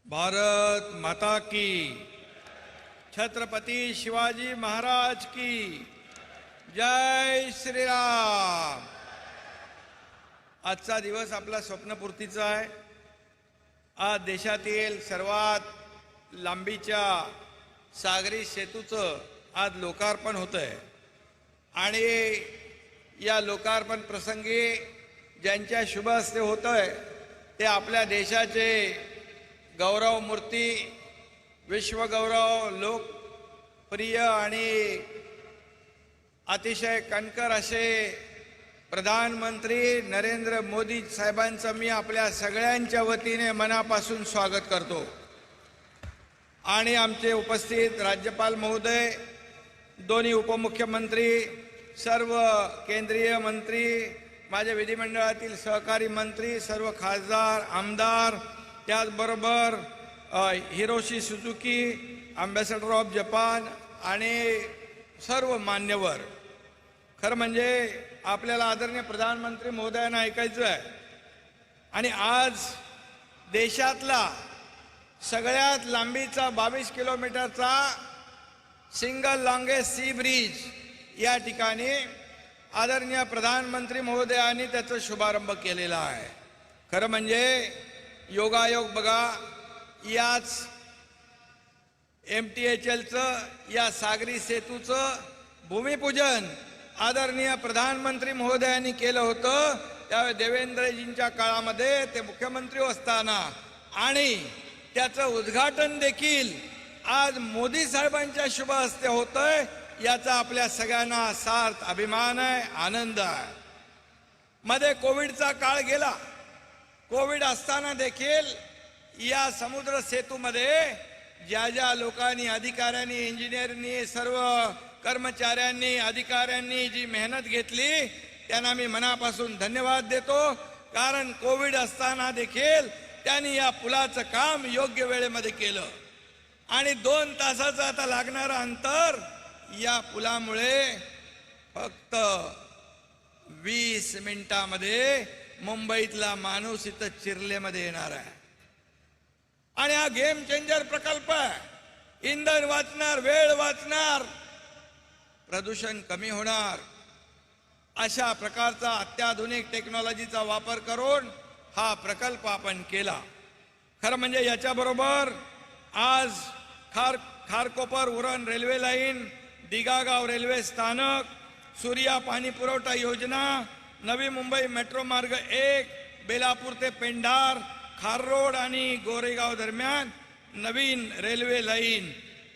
भारत माता की, छत्रपति शिवाजी महाराज की जय श्रीराम। आजचा दिवस आपला स्वप्नपूर्तीचा आहे। आज देशातील सर्वात लांबीच्या सागरी सेतूचं आज लोकार्पण होतंय आणि या लोकार्पण प्रसंगी ज्यांच्या शुभ हस्ते होतंय ते आपल्या देशाचे गौरव मूर्ती, विश्वगौरव, लोकप्रिय आणि अतिशय कणखर असे प्रधानमंत्री नरेंद्र मोदी साहेबांचं मी आपल्या सगळ्यांच्या वतीने मनापासून स्वागत करतो। आणि आमचे उपस्थित राज्यपाल महोदय, दोन्ही उपमुख्यमंत्री, सर्व केंद्रीय मंत्री, माझ्या विधिमंडळातील सहकारी मंत्री, सर्व खासदार, आमदार, त्याचबरोबर Hiroshi Suzuki, ambassador of Japan आणि सर्व मान्यवर, खरं म्हणजे आपल्याला आदरणीय प्रधानमंत्री महोदयांना ऐकायचं आहे। आणि आज देशातला सगळ्यात लांबीचा 22 किलोमीटरचा सिंगल लॉंगेस्ट सी ब्रिज या ठिकाणी आदरणीय प्रधानमंत्री महोदयांनी त्याचा शुभारंभ केलेला आहे। खरं म्हणजे योगायोग बघा, याच MTHLचं या सागरी सेतूचं भूमिपूजन आदरणीय प्रधानमंत्री महोदयांनी केलं होतं। त्यावेळी देवेंद्रजींच्या काळामध्ये ते मुख्यमंत्री असताना, आणि त्याचं उद्घाटन देखील आज मोदी साहेबांच्या शुभ हस्ते होतंय। याचा आपल्या सगळ्यांना सार्थ अभिमान आहे, आनंद आहे। मध्ये कोविडचा काळ गेला। कोविड असताना देखील या समुद्र सेतूमध्ये ज्या ज्या लोकांनी, अधिकाऱ्यांनी, इंजिनियरनी, सर्व कर्मचाऱ्यांनी, अधिकाऱ्यांनी जी मेहनत घेतली त्यांना मी मनापासून धन्यवाद देतो। कारण कोविड असताना देखील त्यांनी या पुलाचं काम योग्य वेळेमध्ये केलं आणि 2 तासाचं आता लागणारं अंतर या पुलामुळे फक्त 20 मिनिटांमध्ये मुंबईतला माणूस इथं चिरलेमध्ये येणार आहे। आणि हा गेम चेंजर प्रकल्प आहे। इंधन वाचणार, वेळ वाचणार, प्रदूषण कमी होणार, अशा प्रकारचा अत्याधुनिक टेक्नॉलॉजीचा वापर करून हा प्रकल्प आपण केला। खरं म्हणजे याच्याबरोबर आज Kharkopar Uran railway line, Dighagaon railway स्थानक, सूर्या पाणी पुरवठा योजना, नवी मुंबई मेट्रो मार्ग 1, बेलापूर ते पेंढार, खार रोड आणि गोरेगाव दरम्यान नवीन रेल्वे लाईन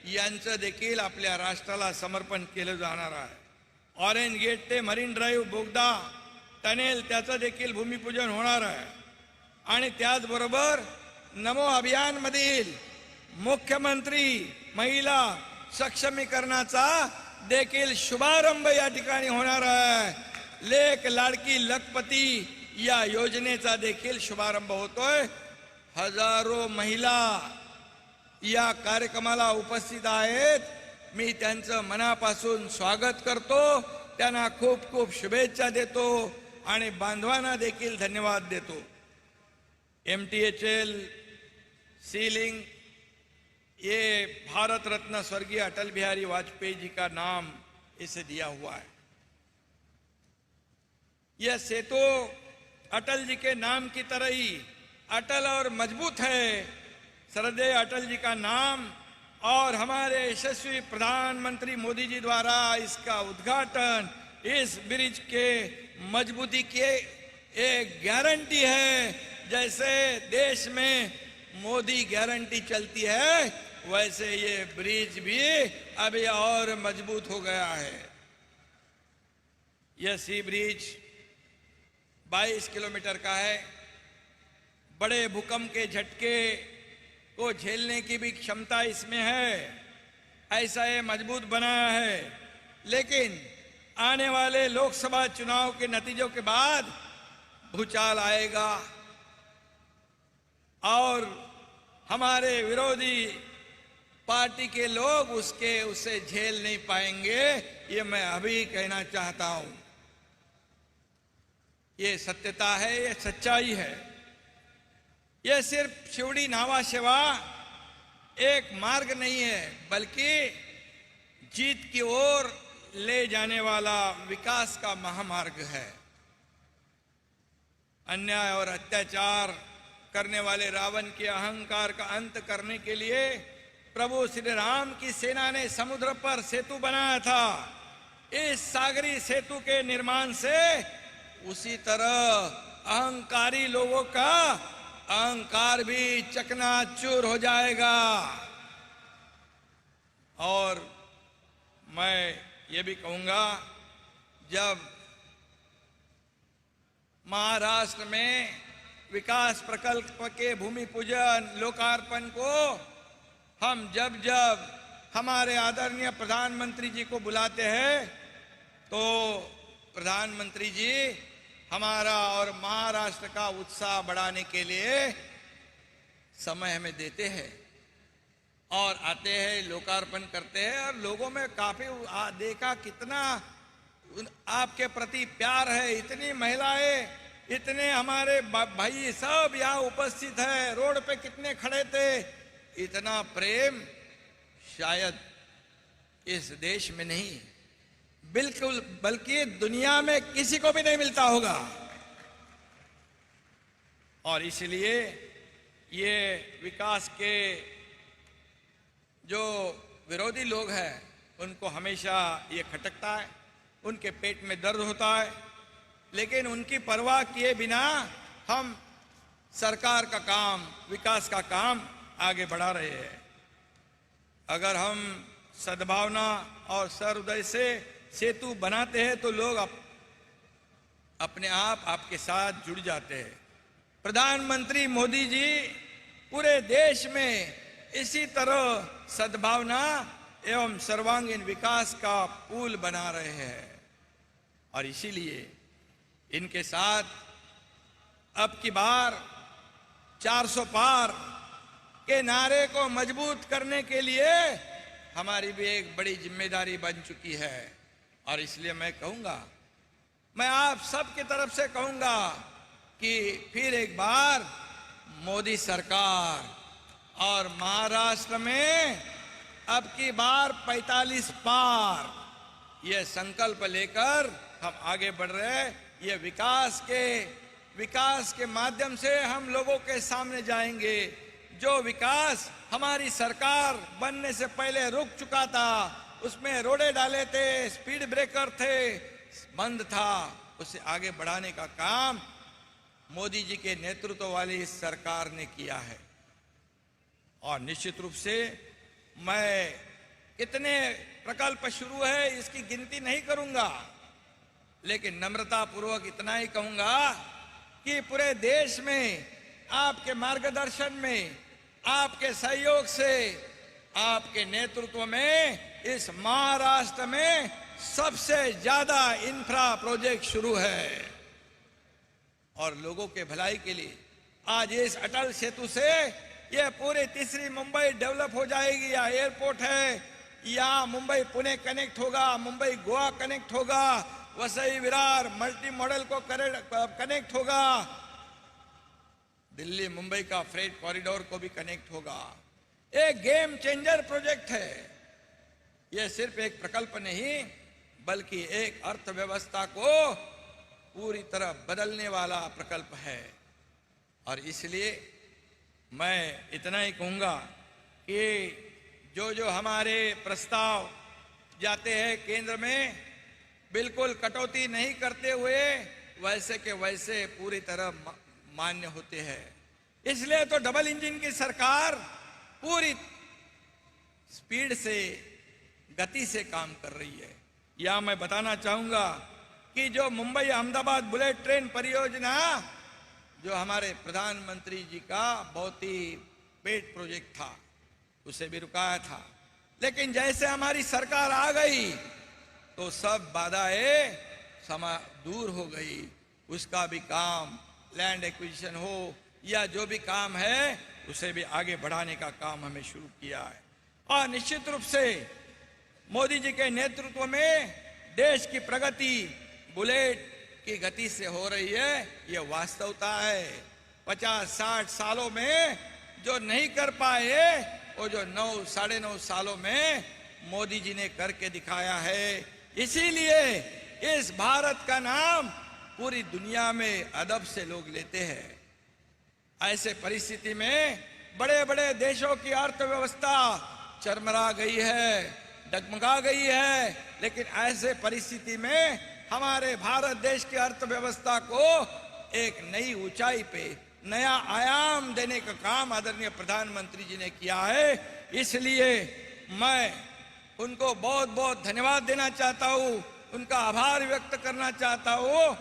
यांचं देखील आपल्या राष्ट्राला समर्पण केलं जाणार आहे। ऑरेंज गेट ते मरीन ड्राईव्ह बोगदा टनेल त्याचं देखील भूमिपूजन होणार आहे। आणि त्याचबरोबर नमो अभियानमधील मुख्यमंत्री महिला सक्षमीकरणाचा देखील शुभारंभ या ठिकाणी होणार आहे। लेक लाडकी लखपती या योजनेचा देखील शुभारंभ होतोय। हजारो महिला या कार्यक्रमाला उपस्थित आहेत। मी त्यांचं मनापासून स्वागत करतो, त्यांना खूप खूप शुभेच्छा देतो आणि बांधवांना देखील धन्यवाद देतो। MTHL सीलिंग ये भारत रत्न स्वर्गीय अटल बिहारी वाजपेयी जी का नाम इसे दिया हुआ है। यह सेतु अटल जी के नाम की तरह ही अटल और मजबूत है। श्रद्धेय अटल जी का नाम और हमारे यशस्वी प्रधानमंत्री मोदी जी द्वारा इसका उद्घाटन इस ब्रिज के मजबूती की एक गारंटी है। जैसे देश में मोदी गारंटी चलती है, वैसे ये ब्रिज भी अभी और मजबूत हो गया है। यह सी ब्रिज 22 किलोमीटर का है। बड़े भूकंप के झटके को झेलने की भी क्षमता इसमें है, ऐसा ये मजबूत बनाया है। लेकिन आने वाले लोकसभा चुनाव के नतीजों के बाद भूचाल आएगा और हमारे विरोधी पार्टी के लोग उसे झेल नहीं पाएंगे। ये मैं अभी कहना चाहता हूं। ये सत्यता है, ये सच्चाई है। यह सिर्फ शिवड़ी नावा सेवा एक मार्ग नहीं है, बल्कि जीत की ओर ले जाने वाला विकास का महामार्ग है। अन्याय और अत्याचार करने वाले रावण के अहंकार का अंत करने के लिए प्रभु श्री राम की सेना ने समुद्र पर सेतु बनाया था। इस सागरी सेतु के निर्माण से उसी तरह अहंकारी लोगों का अहंकार भी चकनाचूर हो जाएगा। और मैं ये भी कहूंगा, जब महाराष्ट्र में विकास प्रकल्प के भूमि पूजन लोकार्पण को हम जब जब हमारे आदरणीय प्रधानमंत्री जी को बुलाते हैं, तो प्रधानमंत्री जी हमारा और महाराष्ट्र का उत्साह बढ़ाने के लिए समय हमें देते हैं और आते हैं, लोकार्पण करते हैं। और लोगों में काफी देखा कितना आपके प्रति प्यार है। इतनी महिलाएं, इतने हमारे भाई सब यहाँ उपस्थित है, रोड पे कितने खड़े थे। इतना प्रेम शायद इस देश में नहीं, बिल्कुल बल्कि दुनिया में किसी को भी नहीं मिलता होगा। और इसलिए ये विकास के जो विरोधी लोग हैं उनको हमेशा ये खटकता है, उनके पेट में दर्द होता है, लेकिन उनकी परवाह किए बिना हम सरकार का काम, विकास का काम आगे बढ़ा रहे हैं। अगर हम सद्भावना और सहृदय से सेतु बनाते हैं तो लोग अपने आप आपके साथ जुड़ जाते हैं। प्रधानमंत्री मोदी जी पूरे देश में इसी तरह सद्भावना एवं सर्वांगीण विकास का पुल बना रहे हैं। और इसीलिए इनके साथ अब की बार 400 पार के नारे को मजबूत करने के लिए हमारी भी एक बड़ी जिम्मेदारी बन चुकी है। और इसलिए मैं कहूंगा, मैं आप सब की तरफ से कहूंगा कि फिर एक बार मोदी सरकार और महाराष्ट्र में अब की बार 45 पार ये संकल्प लेकर हम आगे बढ़ रहे हैं। ये विकास के माध्यम से हम लोगों के सामने जाएंगे। जो विकास हमारी सरकार बनने से पहले रुक चुका था, उसमें रोडे डाले थे, स्पीड ब्रेकर थे, बंद था, उसे आगे बढ़ाने का काम मोदी जी के नेतृत्व वाली इस सरकार ने किया है। और निश्चित रूप से मैं कितने प्रकल्प शुरू है इसकी गिनती नहीं करूंगा, लेकिन नम्रता पूर्वक इतना ही कहूंगा कि पूरे देश में आपके मार्गदर्शन में, आपके सहयोग से, आपके नेतृत्व में इस महाराष्ट्र में सबसे ज्यादा इंफ्रा प्रोजेक्ट शुरू है। और लोगों के भलाई के लिए आज इस अटल सेतु से ये पूरी तीसरी मुंबई डेवलप हो जाएगी। यहाँ एयरपोर्ट है, यहाँ मुंबई पुणे कनेक्ट होगा, मुंबई गोवा कनेक्ट होगा, वसई विरार मल्टी मॉडल को कनेक्ट होगा, दिल्ली मुंबई का फ्रेट कॉरिडोर को भी कनेक्ट होगा। एक गेम चेंजर प्रोजेक्ट है। यह सिर्फ एक प्रकल्प नहीं, बल्कि एक अर्थव्यवस्था को पूरी तरह बदलने वाला प्रकल्प है। और इसलिए मैं इतना ही कहूंगा कि जो जो हमारे प्रस्ताव जाते हैं केंद्र में, बिल्कुल कटौती नहीं करते हुए वैसे के वैसे पूरी तरह मान्य होते हैं। इसलिए तो डबल इंजन की सरकार पूरी स्पीड से, गति से काम कर रही है। यह मैं बताना चाहूंगा कि जो मुंबई अहमदाबाद बुलेट ट्रेन परियोजना, जो हमारे प्रधानमंत्री जी का बहुत ही पेट प्रोजेक्ट था, उसे भी रुकाया था, लेकिन जैसे हमारी सरकार आ गई तो सब बाधाएं दूर हो गई। उसका भी काम, लैंड एक्विजिशन हो या जो भी काम है, उसे भी आगे बढ़ाने का काम हमें शुरू किया है। और निश्चित रूप से मोदी जी के नेतृत्व में देश की प्रगति बुलेट की गति से हो रही है, ये वास्तवता है। 50-60 सालों में जो नहीं कर पाए वो जो 9-9.5 सालों में मोदी जी ने करके दिखाया है। इसीलिए इस भारत का नाम पूरी दुनिया में अदब से लोग लेते हैं। ऐसे परिस्थिति में बड़े बड़े देशों की अर्थव्यवस्था चरमरा गई है, डगमगा गई है, लेकिन ऐसे परिस्थिति में हमारे भारत देश की अर्थव्यवस्था को एक नई ऊंचाई पे, नया आयाम देने का काम आदरणीय प्रधानमंत्री जी ने किया है। इसलिए मैं उनको बहुत बहुत धन्यवाद देना चाहता हूँ, उनका आभार व्यक्त करना चाहता हूँ।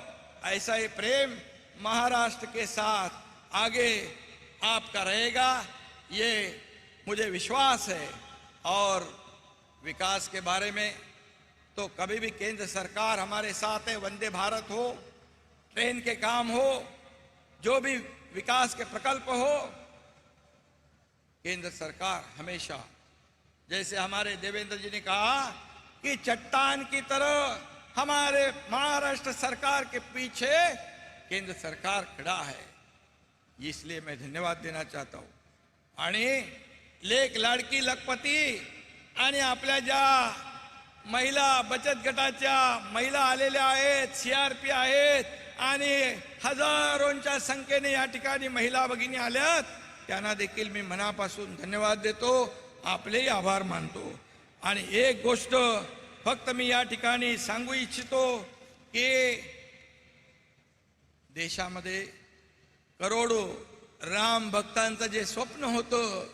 ऐसा ही प्रेम महाराष्ट्र के साथ आगे आपका रहेगा, ये मुझे विश्वास है। और विकास के बारे में तो कभी भी केंद्र सरकार हमारे साथ है। वंदे भारत हो, ट्रेन के काम हो, जो भी विकास के प्रकल्प हो, केंद्र सरकार हमेशा, जैसे हमारे देवेंद्र जी ने कहा कि चट्टान की तरह हमारे महाराष्ट्र सरकार के पीछे केंद्र सरकार खड़ा है। इसलिए मैं धन्यवाद देना चाहता हूं। आणि लेक लाडकी लखपती आणि आपल्या ज्या महिला बचत गटाच्या महिला आलेल्या आहेत, CRP आहेत आणि हजारोंच्या संख्येने या ठिकाणी महिला भगिनी आल्यात, त्यांना देखील मी मनापासून धन्यवाद देतो, आपलेही आभार मानतो। आणि एक गोष्ट फक्त मी या ठिकाणी सांगू इच्छितो की देशामध्ये करोडो राम भक्तांचं जे स्वप्न होतं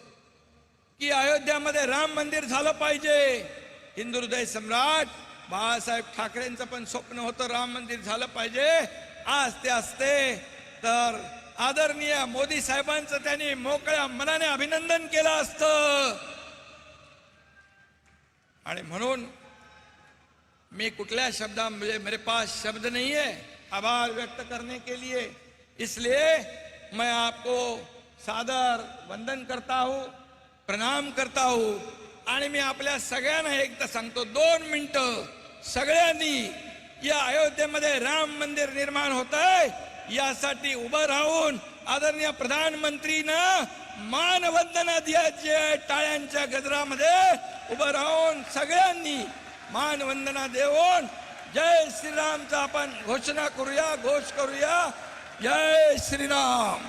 की अयोध्यामध्ये राम मंदिर झालं पाहिजे, हिंदू हृदय सम्राट बाळासाहेब ठाकरेंचं पण स्वप्न होतं राम मंदिर झालं पाहिजे। आज ते असते तर आदरणीय मोदी साहेबांचं त्यांनी मोकळ्या मनाने अभिनंदन केलं असतं। आणि म्हणून मैं कुठल्या शब्दांमध्ये, मेरे पास शब्द नहीं है आभार व्यक्त करने के लिए, इसलिए मैं आपको सादर वंदन करता हूं, प्रणाम करता हूं। आणि मी आपल्या सगळ्यांना एकदा सांगतो, 2 मिनिटं सगळ्यांनी या अयोध्येमध्ये राम मंदिर निर्माण होतंय यासाठी उभं राहून आदरणीय प्रधानमंत्रीनं मानवंदना द्यायची आहे। टाळ्यांच्या गजरामध्ये उभं राहून सगळ्यांनी मानवंदना देऊन जय श्रीरामचा आपण घोषणा करूया, घोष करूया, जय श्रीराम।